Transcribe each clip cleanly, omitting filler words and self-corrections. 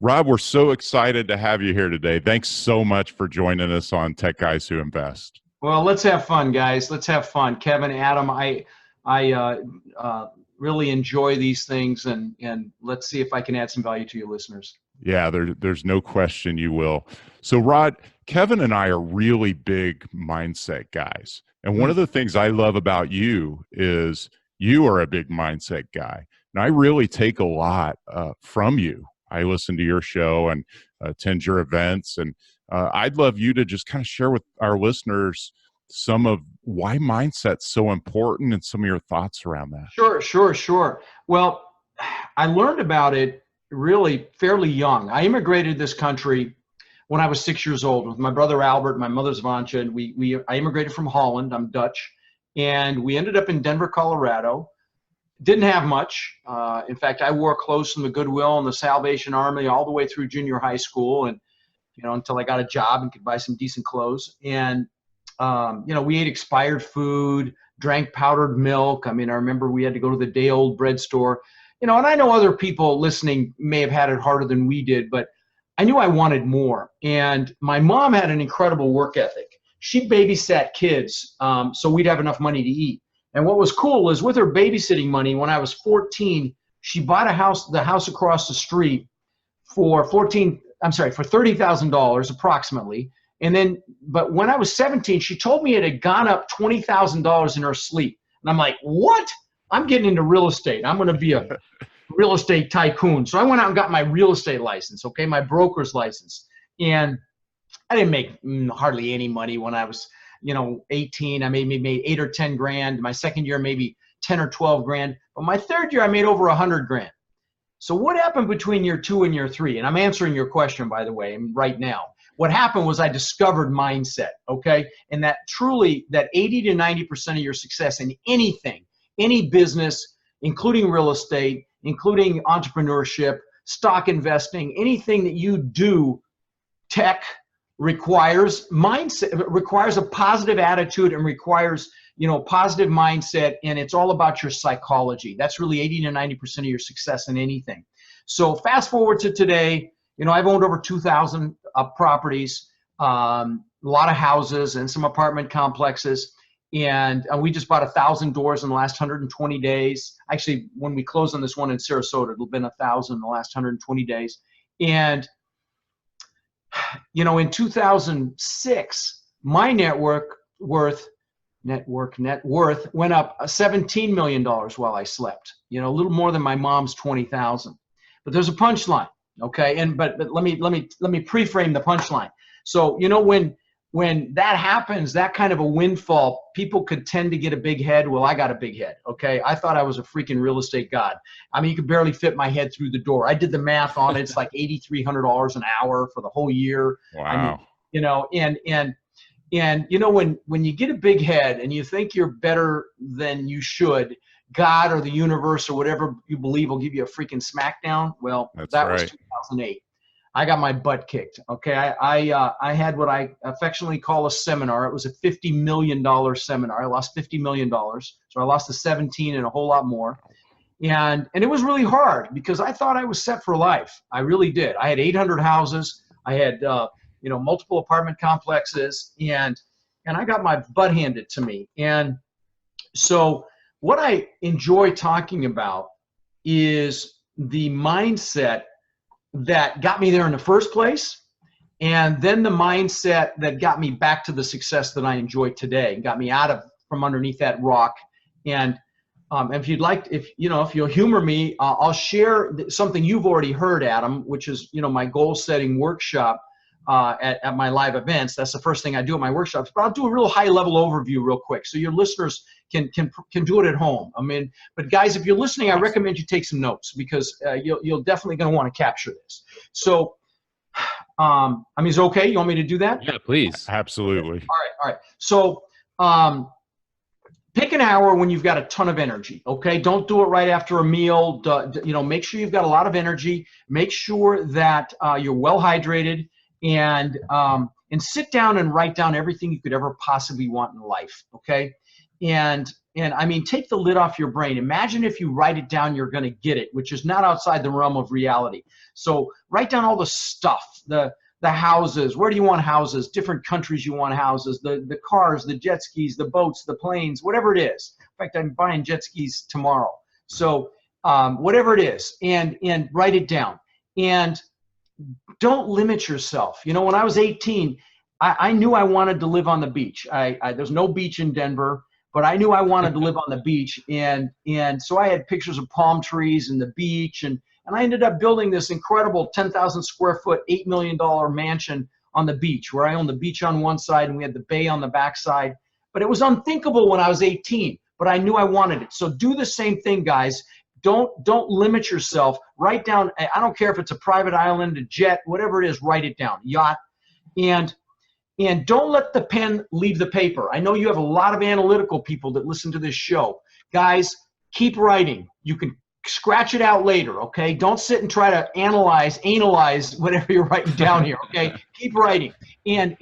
Rob, we're so excited to have you here today. Thanks so much for joining us on Tech Guys Who Invest. Well, let's have fun, guys. Let's have fun. Kevin, Adam, I really enjoy these things, and let's see if I can add some value to your listeners. Yeah, there's no question you will. So, Rod, Kevin and I are really big mindset guys. And one of the things I love about you is you are a big mindset guy. And I really take a lot from you. I listen to your show and attend your events. And I'd love you to just kind of share with our listeners some of why mindset's so important and some of your thoughts around that. Sure. Well, I learned about it really fairly young. I immigrated to this country when I was 6 years old with my brother Albert, my mother's Vansha, and I immigrated from Holland. I'm Dutch, and we ended up in Denver, Colorado. Didn't have much. In fact, I wore clothes from the Goodwill and the Salvation Army all the way through junior high school, and until I got a job and could buy some decent clothes. And we ate expired food, drank powdered milk. I mean, I remember we had to go to the day-old bread store. And I know other people listening may have had it harder than we did, but I knew I wanted more. And my mom had an incredible work ethic. She babysat kids, so we'd have enough money to eat. And what was cool is with her babysitting money, when I was 14, she bought the house across the street for $30,000 approximately. And then, but when I was 17, she told me it had gone up $20,000 in her sleep. And I'm like, what? I'm getting into real estate. I'm going to be a real estate tycoon. So I went out and got my real estate license, okay, my broker's license. And I didn't make hardly any money when I was 18. I maybe made 8 or 10 grand. My second year, maybe 10 or 12 grand. But my third year, I made over 100 grand. So what happened between year 2 and year 3? And I'm answering your question, by the way, right now. What happened was I discovered mindset, okay? And that truly, that 80 to 90% of your success in anything, any business, including real estate, including entrepreneurship, stock investing, anything that you do, tech, requires mindset, requires a positive attitude and requires, positive mindset, and it's all about your psychology. That's really 80 to 90% of your success in anything. So fast forward to today, I've owned over 2,000 properties, a lot of houses and some apartment complexes, and we just bought 1,000 doors in the last 120 days. Actually, when we close on this one in Sarasota, it'll have been 1,000 in the last 120 days. And in 2006, my net worth went up $17 million while I slept. A little more than my mom's 20,000. But there's a punchline, okay? But let me pre-frame the punchline. So when that happens, that kind of a windfall, people could tend to get a big head. Well, I got a big head, okay? I thought I was a freaking real estate god. I mean, you could barely fit my head through the door. I did the math on it. It's like $8,300 an hour for the whole year. Wow. When you get a big head and you think you're better than you should, God or the universe or whatever you believe will give you a freaking smackdown. Well, that was 2008. I got my butt kicked. Okay, I had what I affectionately call a seminar. It was a $50 million seminar. I lost $50 million, so I lost the 17 and a whole lot more. And it was really hard because I thought I was set for life. I really did. I had 800 houses. I had multiple apartment complexes, and I got my butt handed to me. And so what I enjoy talking about is the mindset that got me there in the first place, and then the mindset that got me back to the success that I enjoy today, got me out from underneath that rock. And if you'd like, if you'll humor me, I'll share something you've already heard, Adam, which is my goal setting workshop at my live events. That's the first thing I do at my workshops. But I'll do a real high level overview real quick so your listeners can do it at home. I mean, but guys, if you're listening, I recommend you take some notes because you're definitely going to want to capture this. So, is it okay? You want me to do that? Yeah, please. Absolutely. Okay. All right. So, pick an hour when you've got a ton of energy, okay? Don't do it right after a meal. Make sure you've got a lot of energy. Make sure that you're well hydrated, and sit down and write down everything you could ever possibly want in life, okay? And I mean, take the lid off your brain. Imagine if you write it down, you're going to get it, which is not outside the realm of reality. So write down all the stuff, the houses. Where do you want houses? Different countries you want houses, the cars, the jet skis, the boats, the planes, whatever it is. In fact, I'm buying jet skis tomorrow. So whatever it is, and write it down. And don't limit yourself. You know, when I was 18, I knew I wanted to live on the beach. There's no beach in Denver, but I knew I wanted to live on the beach. And so I had pictures of palm trees and the beach. And I ended up building this incredible 10,000 square foot, $8 million mansion on the beach, where I owned the beach on one side and we had the bay on the back side. But it was unthinkable when I was 18, but I knew I wanted it. So do the same thing, guys. Don't limit yourself. Write down, I don't care if it's a private island, a jet, whatever it is, write it down, yacht. And don't let the pen leave the paper. I know you have a lot of analytical people that listen to this show. Guys, keep writing. You can scratch it out later, okay? Don't sit and try to analyze whatever you're writing down here, okay? Keep writing. And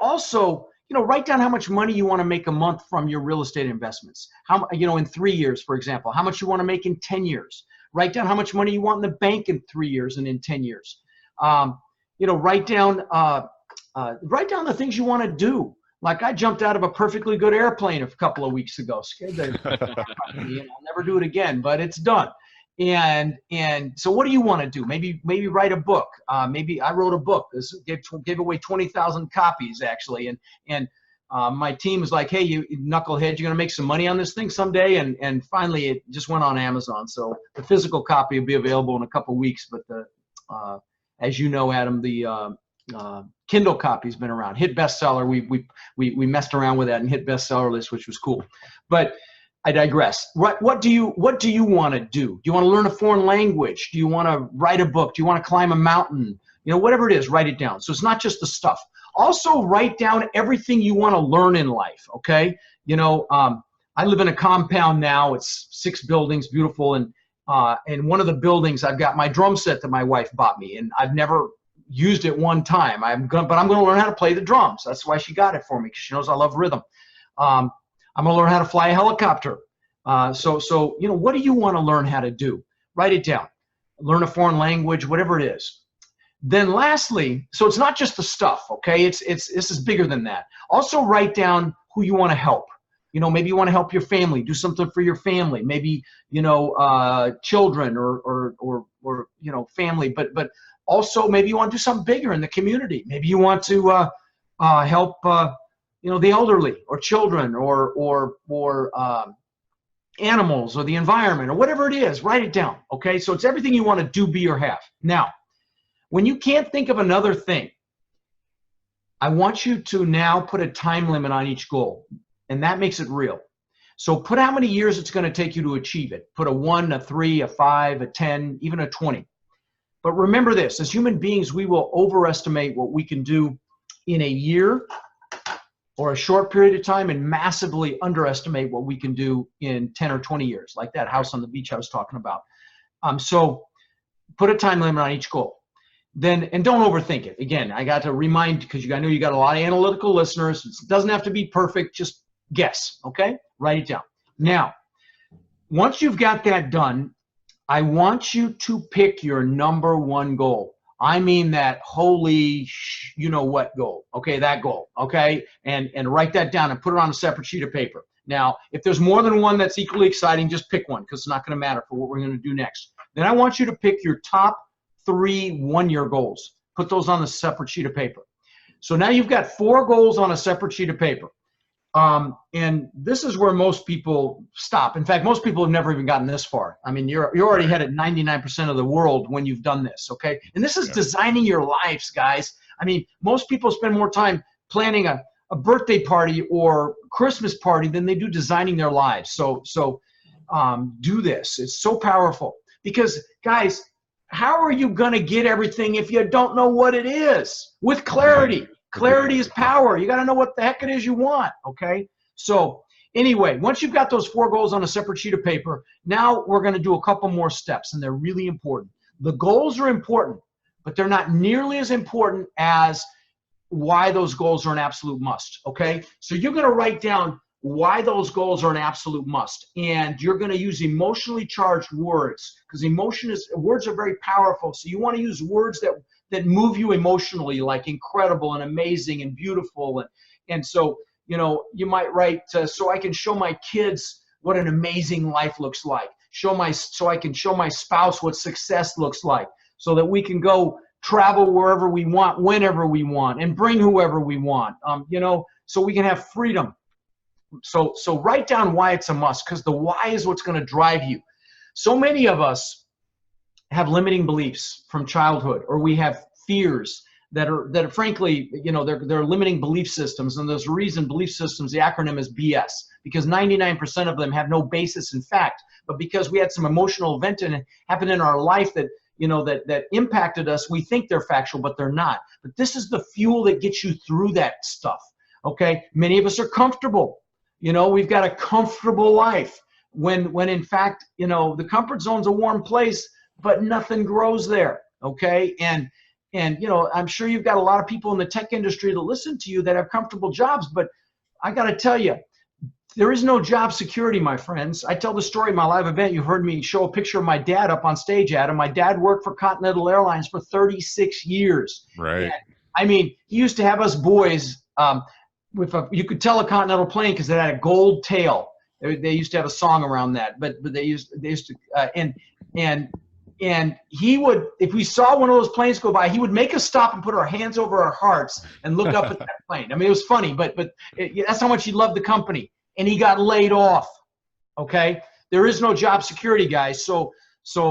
also, you know, write down how much money you want to make a month from your real estate investments. How, you know, in 3 years, for example, how much you want to make in 10 years. Write down how much money you want in the bank in 3 years and in 10 years. You know, write down the things you want to do. Like I jumped out of a perfectly good airplane a couple of weeks ago. Scared the crap out of me, and I'll never do it again, but it's done. And so what do you want to do? Maybe write a book. Maybe I wrote a book. This gave away 20,000 copies actually. And my team was like, hey, you knucklehead, you're going to make some money on this thing someday. And finally it just went on Amazon. So the physical copy will be available in a couple of weeks. But as you know, Adam, the Kindle copy's been around. Hit bestseller. We messed around with that and hit bestseller list, which was cool. But I digress. What do you want to do? Do you want to learn a foreign language? Do you want to write a book? Do you want to climb a mountain? You know, whatever it is, write it down. So it's not just the stuff. Also write down everything you want to learn in life. Okay. You know, I live in a compound now. It's 6 buildings, beautiful. And one of the buildings, I've got my drum set that my wife bought me, and I've never used it one time. But I'm going to learn how to play the drums. That's why she got it for me, because she knows I love rhythm. I'm going to learn how to fly a helicopter. So, you know, what do you want to learn how to do? Write it down. Learn a foreign language, whatever it is. Then lastly, so it's not just the stuff, okay? This is bigger than that. Also write down who you want to help. You know, maybe you want to help your family, do something for your family. Maybe, you know, children or you know, family. But also maybe you want to do something bigger in the community. Maybe you want to help you know, the elderly or children or animals or the environment or whatever it is. Write it down, okay? So it's everything you want to do, be, or have. Now, when you can't think of another thing, I want you to now put a time limit on each goal, and that makes it real. So put how many years it's going to take you to achieve it. Put a 1, a 3, a 5, a 10, even a 20. But remember this, as human beings, we will overestimate what we can do in a year or a short period of time and massively underestimate what we can do in 10 or 20 years, like that house on the beach I was talking about. So put a time limit on each goal. Then, and don't overthink it. Again, I got to remind, because I know you got a lot of analytical listeners. It doesn't have to be perfect, just guess, okay? Write it down. Now, once you've got that done, I want you to pick your number 1 goal. I mean that holy you know what goal, okay, that goal, okay? And write that down and put it on a separate sheet of paper. Now, if there's more than one that's equally exciting, just pick one, because it's not going to matter for what we're going to do next. Then I want you to pick your top 3 one-year goals. Put those on a separate sheet of paper. So now you've got 4 goals on a separate sheet of paper. And this is where most people stop. In fact, most people have never even gotten this far. I mean, you're already ahead at 99% of the world when you've done this, okay? And this is designing your lives, guys. I mean, most people spend more time planning a birthday party or Christmas party than they do designing their lives. So do this. It's so powerful. Because, guys, how are you going to get everything if you don't know what it is? With clarity. Clarity is power. You got to know what the heck it is you want, okay? So anyway, once you've got those 4 goals on a separate sheet of paper, now we're going to do a couple more steps, and they're really important. The goals are important, but they're not nearly as important as why those goals are an absolute must, okay? So you're going to write down why those goals are an absolute must, and you're going to use emotionally charged words, because words are very powerful. So you want to use words that move you emotionally, like incredible and amazing and beautiful, and so you might write so I can show my kids what an amazing life looks like. So I can show my spouse what success looks like, so that we can go travel wherever we want, whenever we want, and bring whoever we want. So we can have freedom. So write down why it's a must, because the why is what's going to drive you. So many of us have limiting beliefs from childhood, or we have fears that are frankly, they're limiting belief systems. And there's a reason belief systems, the acronym is BS, because 99% of them have no basis in fact, but because we had some emotional event happen in our life that that impacted us, we think they're factual, but they're not. But this is the fuel that gets you through that stuff. Okay, many of us are comfortable. We've got a comfortable life when in fact, the comfort zone's a warm place, but nothing grows there. Okay, and I'm sure you've got a lot of people in the tech industry that listen to you that have comfortable jobs, but I got to tell you, there is no job security, my friends. I tell the story in my live event. You heard me show a picture of my dad up on stage, Adam. My dad worked for Continental Airlines for 36 years. Right. And, I mean, he used to have us boys you could tell a Continental plane because it had a gold tail. They used to have a song around that, but they used to and he would, if we saw one of those planes go by, he would make us stop and put our hands over our hearts and look up at that plane. I mean, it was funny, but that's how much he loved the company. And he got laid off. Okay, there is no job security, guys. So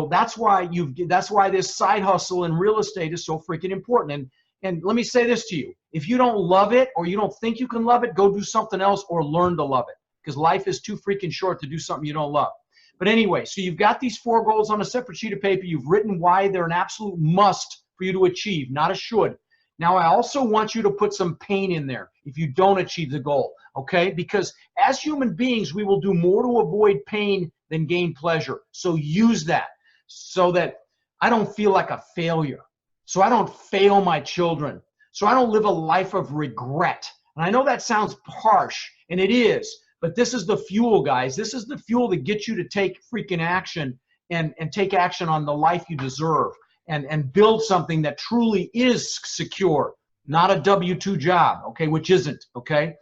that's why this side hustle in real estate is so freaking important. And let me say this to you: if you don't love it, or you don't think you can love it, go do something else or learn to love it, because life is too freaking short to do something you don't love. But anyway, so you've got these 4 goals on a separate sheet of paper. You've written why they're an absolute must for you to achieve, not a should. Now, I also want you to put some pain in there if you don't achieve the goal, okay? Because as human beings, we will do more to avoid pain than gain pleasure. So use that so that I don't feel like a failure, so I don't fail my children, so I don't live a life of regret. And I know that sounds harsh, and it is, but this is the fuel, guys. This is the fuel that gets you to take freaking action and take action on the life you deserve. And build something that truly is secure, not a W-2 job, okay, which isn't, okay?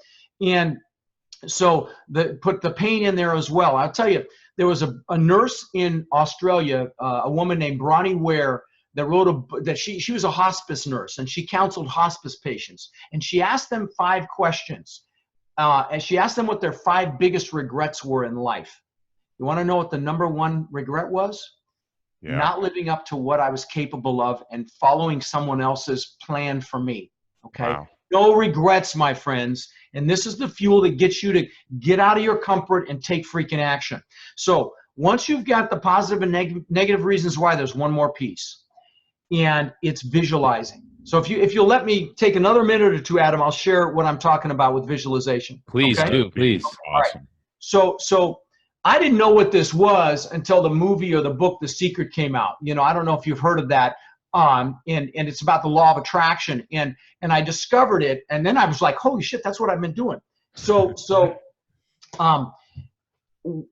And so put the pain in there as well. I'll tell you, there was a nurse in Australia, a woman named Bronnie Ware, that wrote she was a hospice nurse, and she counseled hospice patients. And she asked them 5 questions. And she asked them what their 5 biggest regrets were in life. You want to know what the #1 regret was? Yeah. Not living up to what I was capable of and following someone else's plan for me. Okay. Wow. No regrets, my friends. And this is the fuel that gets you to get out of your comfort and take freaking action. So once you've got the positive and negative reasons why, there's one more piece, and it's visualizing. So if you'll let me take another minute or 2, Adam, I'll share what I'm talking about with visualization. Please do, please. Awesome. Right. So I didn't know what this was until the movie or the book The Secret came out. I don't know if you've heard of that. And it's about the law of attraction. And I discovered it, and then I was like, holy shit, that's what I've been doing. So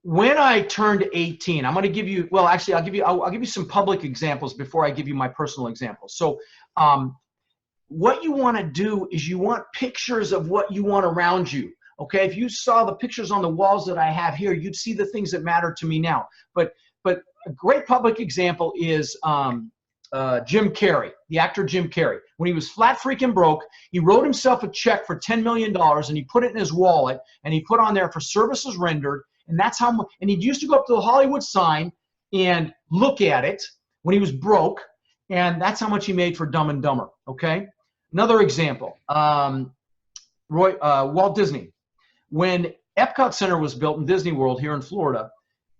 when I turned 18, I'm going to give you, well, actually, I'll give you some public examples before I give you my personal examples. So what you want to do is you want pictures of what you want around you. Okay, if you saw the pictures on the walls that I have here, you'd see the things that matter to me now. But a great public example is Jim Carrey, the actor Jim Carrey. When he was flat freaking broke, he wrote himself a check for $10 million, and he put it in his wallet, and he put on there for services rendered. And that's how much. And he used to go up to the Hollywood sign and look at it when he was broke, and that's how much he made for Dumb and Dumber. Okay, another example, Walt Disney. When Epcot Center was built in Disney World here in Florida,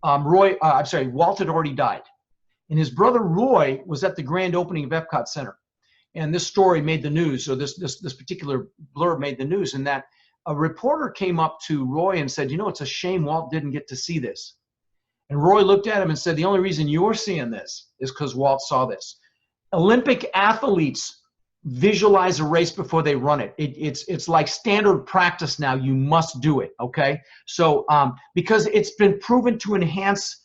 Walt had already died. And his brother Roy was at the grand opening of Epcot Center. And this story made the news, or this particular blurb made the news, in that a reporter came up to Roy and said, it's a shame Walt didn't get to see this. And Roy looked at him and said, the only reason you're seeing this is because Walt saw this. Olympic athletes visualize a race before they run it. It's like standard practice now. You must do it, okay? So because it's been proven to enhance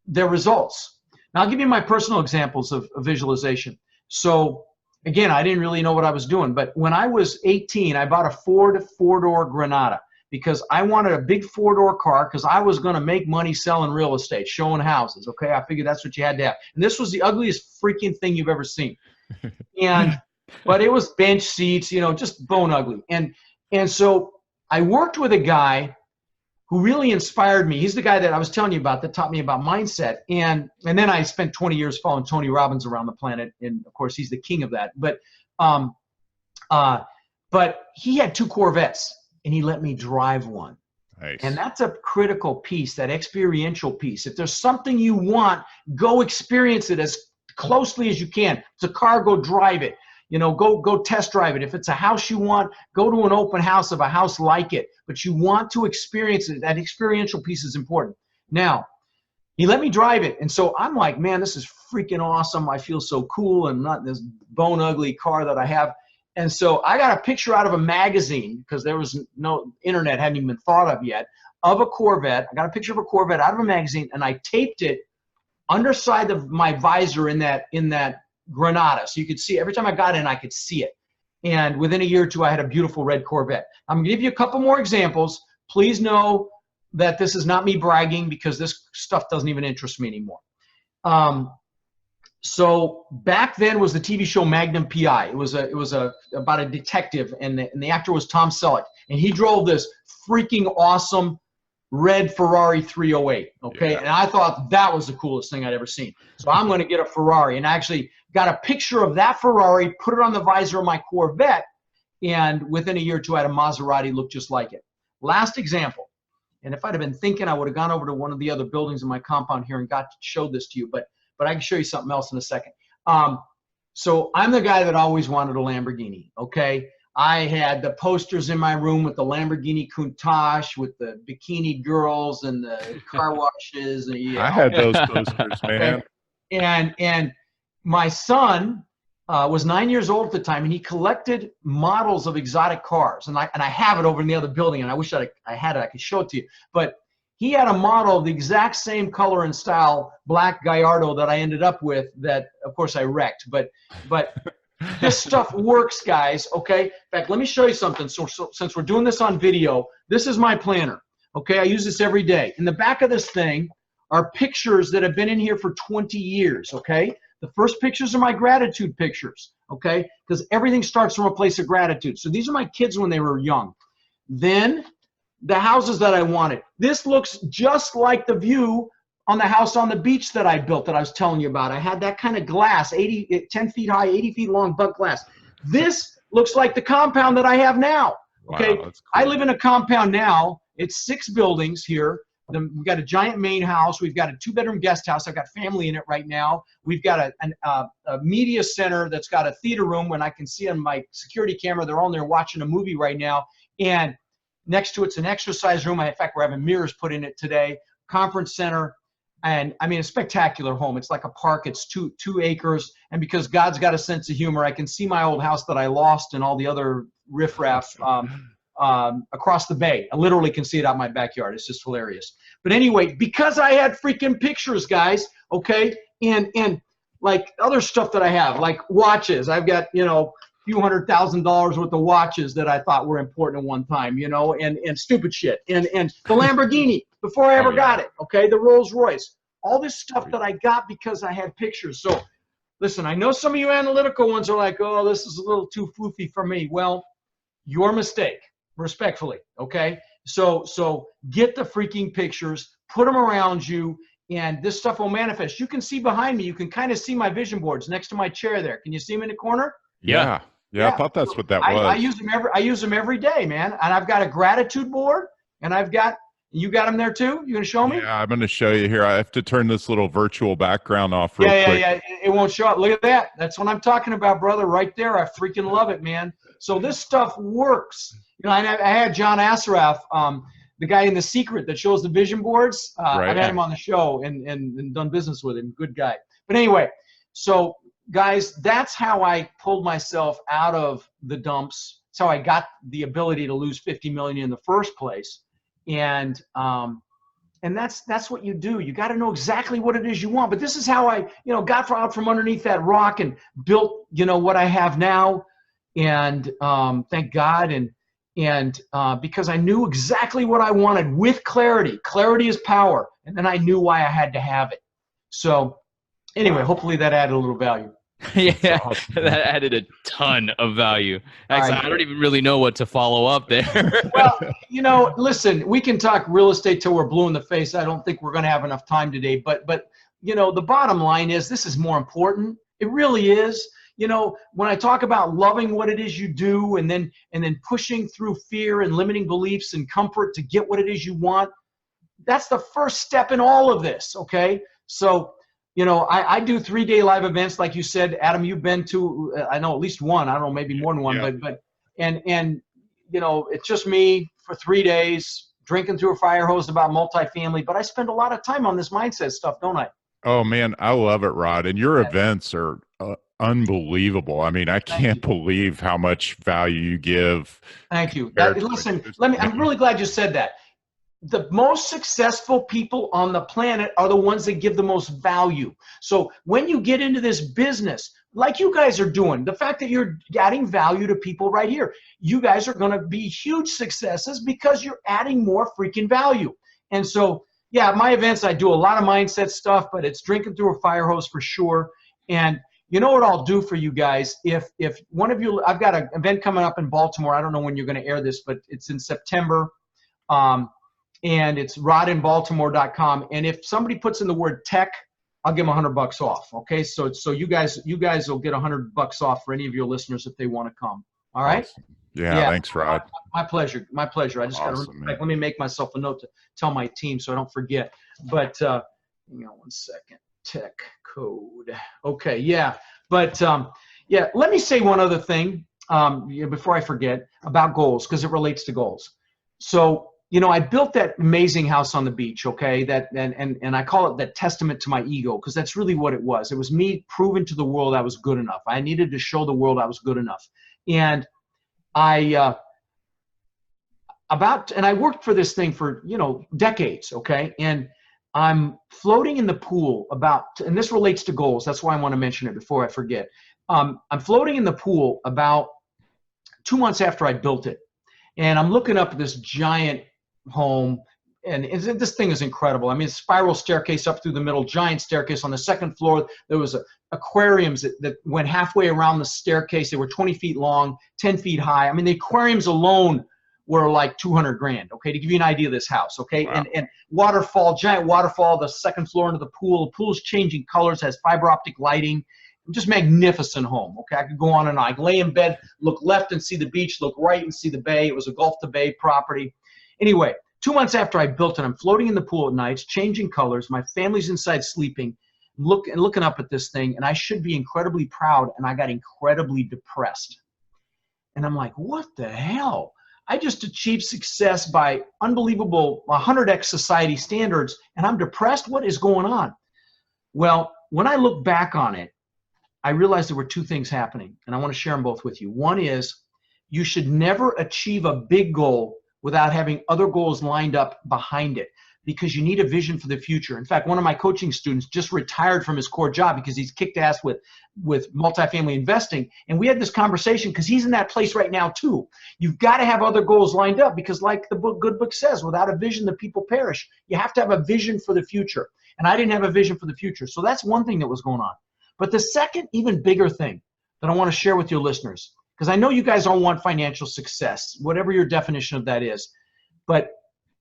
their results. Now I'll give you my personal examples of visualization. So again, I didn't really know what I was doing, but when I was 18, I bought a Ford four-door Granada because I wanted a big four-door car because I was going to make money selling real estate, showing houses, okay? I figured that's what you had to have. And this was the ugliest freaking thing you've ever seen. And but it was bench seats, you know, just bone ugly. And so I worked with a guy who really inspired me. He's the guy that I was telling you about that taught me about mindset. And then I spent 20 years following Tony Robbins around the planet. And of course, he's the king of that. But he had 2 Corvettes and he let me drive one. Nice. And that's a critical piece, that experiential piece. If there's something you want, go experience it as closely as you can. If it's a car, go drive it. You know, go test drive it. If it's a house you want, go to an open house of a house like it. But you want to experience it. That experiential piece is important. Now, he let me drive it. And so I'm like, man, this is freaking awesome. I feel so cool and not this bone ugly car that I have. And so I got a picture out of a magazine because there was no internet, hadn't even been thought of yet, of a Corvette. I got a picture of a Corvette out of a magazine and I taped it underside of my visor in that Granada. So you could see every time I got in, I could see it. And within a year or two, I had a beautiful red Corvette. I'm going to give you a couple more examples. Please know that this is not me bragging because this stuff doesn't even interest me anymore. So back then was the TV show Magnum PI. It was about a detective, and the actor was Tom Selleck, and he drove this freaking awesome red Ferrari 308. Okay, yeah. And I thought that was the coolest thing I'd ever seen. So I'm going to get a Ferrari, and I actually got a picture of that Ferrari, put it on the visor of my Corvette, and within a year or two, I had a Maserati look just like it. Last example, and if I'd have been thinking, I would have gone over to one of the other buildings in my compound here and got to show this to you, but I can show you something else in a second. So I'm the guy that always wanted a Lamborghini, okay? I had the posters in my room with the Lamborghini Countach, with the bikini girls and the car washes. And, I had those posters, man. And my son was 9 years old at the time, and he collected models of exotic cars. And I have it over in the other building, and I wish I had it. I could show it to you. But he had a model of the exact same color and style, black Gallardo, that I ended up with that, of course, I wrecked. But this stuff works, guys, okay? In fact, let me show you something. So since we're doing this on video, this is my planner, okay? I use this every day. In the back of this thing are pictures that have been in here for 20 years, okay? The first pictures are my gratitude pictures, okay? Because everything starts from a place of gratitude. So these are my kids when they were young. Then the houses that I wanted. This looks just like the view on the house on the beach that I built that I was telling you about. I had that kind of glass, 10 feet high, 80 feet long, buck glass. This looks like the compound that I have now. Okay, wow, that's cool. I live in a compound now. It's 6 buildings here. We've got a giant main house. We've got a 2-bedroom guest house. I've got family in it right now. We've got a media center that's got a theater room when I can see on my security camera. They're on there watching a movie right now. And next to it's an exercise room. In fact, we're having mirrors put in it today. Conference center. And I mean, a spectacular home. It's like a park. It's 2 acres. And because God's got a sense of humor, I can see my old house that I lost and all the other riffraff across the bay. I literally can see it out my backyard. It's just hilarious. But anyway, because I had freaking pictures, guys, okay, and like other stuff that I have, like watches. I've got, you know, few $100,000 worth of watches that I thought were important at one time, you know, and stupid shit. And the Lamborghini before I ever got it, okay, the Rolls Royce, all this stuff that I got because I had pictures. So listen, I know some of you analytical ones are like, oh, this is a little too floofy for me. Well, your mistake, respectfully, okay? So get the freaking pictures, put them around you, and this stuff will manifest. You can see behind me, you can kind of see my vision boards next to my chair there. Can you see them in the corner? Yeah, I thought that's what that was. I use them every day, man. And I've got a gratitude board, and I've got, you got them there too? You gonna show me? Yeah, I'm gonna show you here. I have to turn this little virtual background off real quick. Yeah. It won't show up. Look at that. That's what I'm talking about, brother, right there. I freaking love it, man. So this stuff works. You know, I had John Assaraf, the guy in The Secret that shows the vision boards. Right. I've had him on the show and done business with him. Good guy. But anyway, so guys, that's how I pulled myself out of the dumps. That's how I got the ability to lose 50 million in the first place. And that's what you do. You got to know exactly what it is you want. But this is how I, got out from underneath that rock and built, what I have now. And thank God. And because I knew exactly what I wanted with clarity. Clarity is power. And then I knew why I had to have it. So anyway, hopefully that added a little value. Yeah, awesome. That added a ton of value. Actually, I don't even really know what to follow up there. Well, listen, we can talk real estate till we're blue in the face. I don't think we're going to have enough time today. But the bottom line is this is more important. It really is. When I talk about loving what it is you do and then pushing through fear and limiting beliefs and comfort to get what it is you want, that's the first step in all of this, okay? So, I do 3-day live events, like you said, Adam. You've been to, I know at least one. I don't know, maybe more than one. Yeah. And it's just me for 3 days drinking through a fire hose about multifamily. But I spend a lot of time on this mindset stuff, don't I? Oh man, I love it, Rod. And your events are unbelievable. I mean, I can't believe how much value you give. Thank you. Listen, I'm really glad you said that. The most successful people on the planet are the ones that give the most value. So when you get into this business, like you guys are doing, the fact that you're adding value to people right here, you guys are going to be huge successes because you're adding more freaking value. And so, yeah, my events, I do a lot of mindset stuff, but it's drinking through a fire hose for sure. And you know what I'll do for you guys? If one of you, I've got an event coming up in Baltimore. I don't know when you're going to air this, but it's in September. And it's rodinbaltimore.com. And if somebody puts in the word tech, I'll give them $100 off. Okay. So you guys will get $100 off for any of your listeners if they want to come. All right. Awesome. Yeah. Thanks, Rod. My pleasure. My pleasure. I just got to let me make myself a note to tell my team so I don't forget. But hang on 1 second. Tech code. Okay. Yeah. But let me say one other thing before I forget about goals, because it relates to goals. So, I built that amazing house on the beach, okay? And I call it that testament to my ego, because that's really what it was. It was me proving to the world I was good enough. I needed to show the world I was good enough. And I worked for this thing for, decades, okay? And I'm floating in the pool and this relates to goals. That's why I want to mention it before I forget. I'm floating in the pool about 2 months after I built it. And I'm looking up at this giant home, and this thing is incredible. I mean, spiral staircase up through the middle, giant staircase. On the second floor, there was aquariums that went halfway around the staircase. They were 20 feet long, 10 feet high. I mean, the aquariums alone were like $200,000, okay, to give you an idea of this house, okay? Wow. And waterfall, giant waterfall, the second floor into the pool. The pool's changing colors, has fiber optic lighting. Just magnificent home, okay? I could go on and on. I could lay in bed, look left and see the beach, look right and see the bay. It was a Gulf to Bay property. Anyway, 2 months after I built it, I'm floating in the pool at night, changing colors. My family's inside sleeping, looking up at this thing, and I should be incredibly proud, and I got incredibly depressed. And I'm like, what the hell? I just achieved success by unbelievable 100x society standards, and I'm depressed? What is going on? Well, when I look back on it, I realized there were two things happening, and I want to share them both with you. One is you should never achieve a big goal without having other goals lined up behind it, because you need a vision for the future. In fact, one of my coaching students just retired from his core job because he's kicked ass with multifamily investing. And we had this conversation because he's in that place right now too. You've got to have other goals lined up, because like the good book says, without a vision, the people perish. You have to have a vision for the future. And I didn't have a vision for the future. So that's one thing that was going on. But the second, even bigger thing that I want to share with your listeners, because I know you guys all want financial success, whatever your definition of that is. But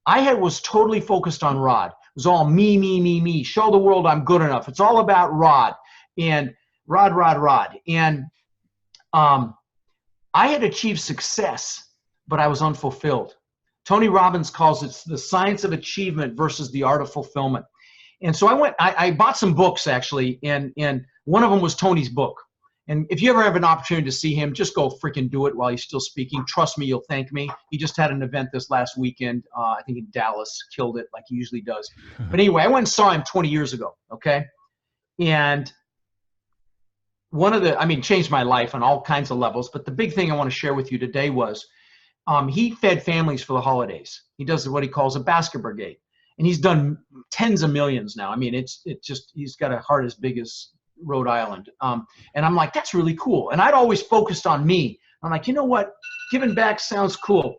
I was totally focused on Rod. It was all me. Show the world I'm good enough. It's all about Rod and Rod. And I had achieved success, but I was unfulfilled. Tony Robbins calls it the science of achievement versus the art of fulfillment. And so I bought some books actually, and one of them was Tony's book. And if you ever have an opportunity to see him, just go freaking do it while he's still speaking. Trust me, you'll thank me. He just had an event this last weekend, I think in Dallas, killed it like he usually does. But anyway, I went and saw him 20 years ago, okay? And changed my life on all kinds of levels. But the big thing I want to share with you today was he fed families for the holidays. He does what he calls a basket brigade. And he's done tens of millions now. I mean, it's just, he's got a heart as big as Rhode Island. And I'm like, that's really cool. And I'd always focused on me. I'm like, you know what? Giving back sounds cool.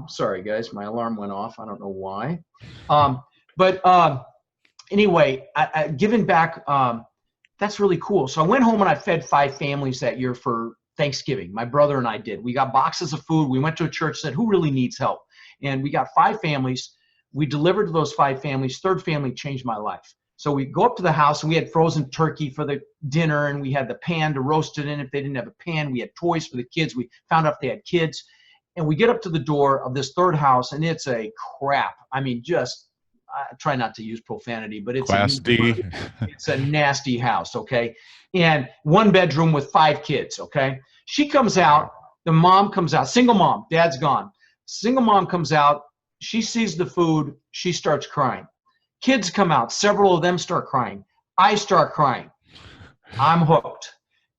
Sorry, guys, my alarm went off. I don't know why. Anyway, giving back, that's really cool. So I went home and I fed 5 families that year for Thanksgiving. My brother and I did. We got boxes of food. We went to a church, said, who really needs help? And we got 5 families. We delivered to those 5 families. 3rd family changed my life. So we go up to the house and we had frozen turkey for the dinner, and we had the pan to roast it in. If they didn't have a pan, we had toys for the kids. We found out if they had kids. And we get up to the door of this 3rd house, and it's a crap. I mean, just I try not to use profanity, but it's Class D. It's a nasty house, okay? And 1 bedroom with 5 kids, okay? She comes out, the mom comes out, single mom, dad's gone. Single mom comes out, she sees the food, she starts crying. Kids come out, several of them start crying. I start crying. I'm hooked.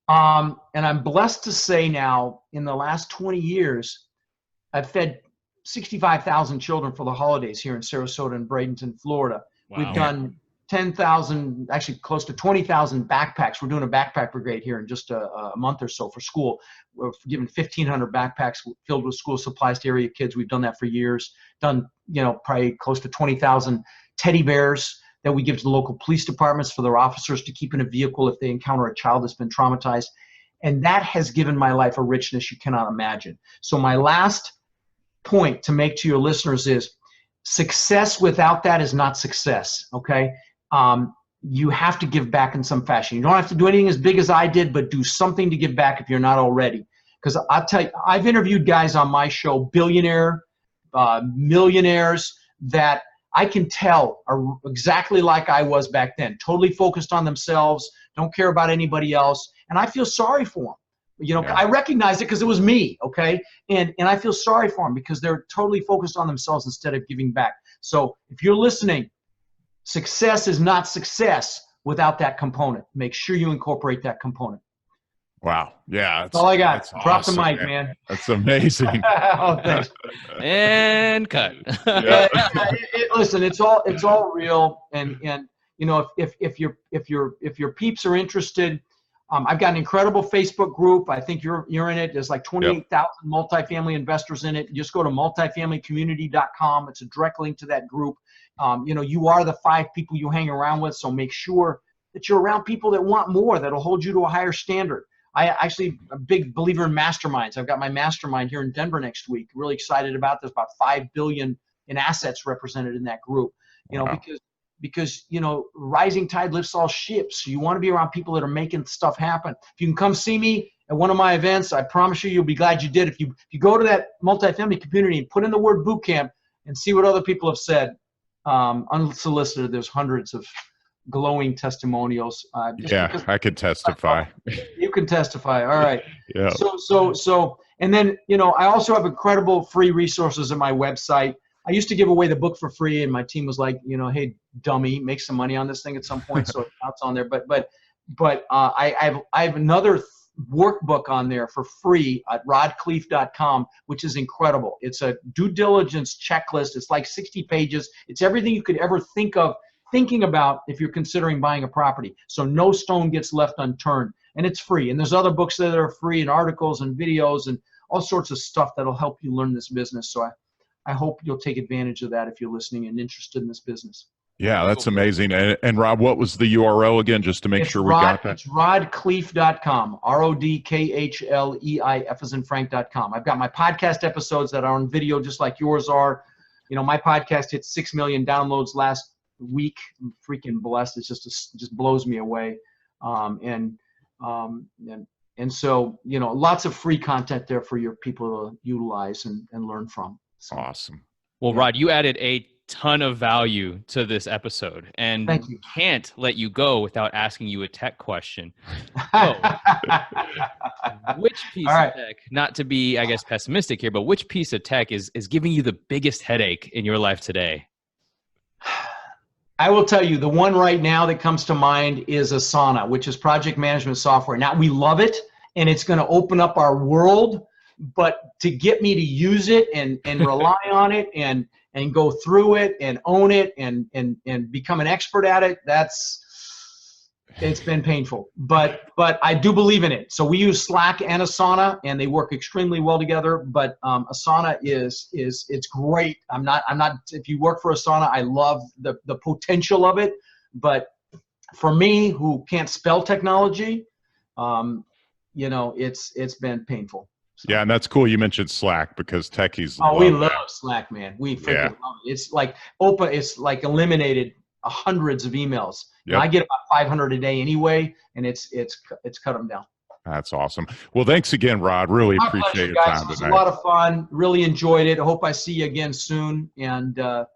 And I'm blessed to say now, in the last 20 years, I've fed 65,000 children for the holidays here in Sarasota and Bradenton, Florida. Wow. We've done 10,000, actually close to 20,000 backpacks. We're doing a backpack brigade here in just a month or so for school. We're giving 1,500 backpacks filled with school supplies to area kids. We've done that for years. Done, probably close to 20,000 teddy bears that we give to the local police departments for their officers to keep in a vehicle if they encounter a child that's been traumatized. And that has given my life a richness you cannot imagine. So my last point to make to your listeners is success without that is not success, okay? You have to give back in some fashion. You don't have to do anything as big as I did, but do something to give back if you're not already. Because I'll tell you, I've interviewed guys on my show, billionaire, millionaires, that I can tell are exactly like I was back then, totally focused on themselves, don't care about anybody else, and I feel sorry for them. Yeah. I recognize it because it was me, okay? And I feel sorry for them because they're totally focused on themselves instead of giving back. So if you're listening, success is not success without that component. Make sure you incorporate that component. Wow. Yeah. That's all I got. Drop awesome, the mic, man. That's amazing. Oh, thanks. And cut. Listen, it's all real. And if your peeps are interested, I've got an incredible Facebook group. I think you're in it. There's like 28,000 multifamily investors in it. Just go to multifamilycommunity.com. It's a direct link to that group. You are the 5 people you hang around with, so make sure that you're around people that want more, that'll hold you to a higher standard. I actually a big believer in masterminds. I've got my mastermind here in Denver next week. Really excited about this. About $5 billion in assets represented in that group. Because rising tide lifts all ships. You want to be around people that are making stuff happen. If you can come see me at one of my events, I promise you'll be glad you did. If you go to that multifamily community and put in the word boot camp and see what other people have said, unsolicited, there's hundreds of glowing testimonials. I could testify. You can testify. All right. Yeah. So, and then, I also have incredible free resources at my website. I used to give away the book for free, and my team was like, hey, dummy, make some money on this thing at some point. So it's on there. But I have another workbook on there for free at rodkhleif.com, which is incredible. It's a due diligence checklist. It's like 60 pages. It's everything you could ever thinking about if you're considering buying a property. So no stone gets left unturned, and it's free. And there's other books that are free, and articles and videos and all sorts of stuff that'll help you learn this business. So I hope you'll take advantage of that if you're listening and interested in this business. Yeah, that's amazing. And Rob, what was the URL again, just to make sure we got that? It's rodkhleif.com, RODKHLEIF as in Frank.com. I've got my podcast episodes that are on video just like yours are. My podcast hit 6 million downloads last week. I'm freaking blessed. It just blows me away. And so, lots of free content there for your people to utilize and learn from. So, awesome. Well, Rod, you added a ton of value to this episode, and thank you. Can't let you go without asking you a tech question. So, which piece of tech, not to be, I guess, pessimistic here, but which piece of tech is giving you the biggest headache in your life today? I will tell you, the one right now that comes to mind is Asana, which is project management software. Now, we love it, and it's going to open up our world, but to get me to use it and rely on it and go through it and own it and become an expert at it, it's been painful. But I do believe in it. So we use Slack and Asana, and they work extremely well together. But Asana it's great. I'm not. If you work for Asana, I love the potential of it. But for me, who can't spell technology, you know, it's been painful. So. Yeah, and that's cool. You mentioned Slack because techies. We love Slack, man. We freaking love it. It's like open. It's like eliminated hundreds of emails. Yep. I get about 500 a day anyway, and it's cut them down. That's awesome. Well, thanks again, Rod. Really appreciate your time tonight. It was a lot of fun. Really enjoyed it. I hope I see you again soon. And you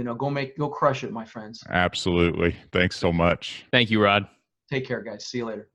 know, go crush it, my friends. Absolutely. Thanks so much. Thank you, Rod. Take care, guys. See you later.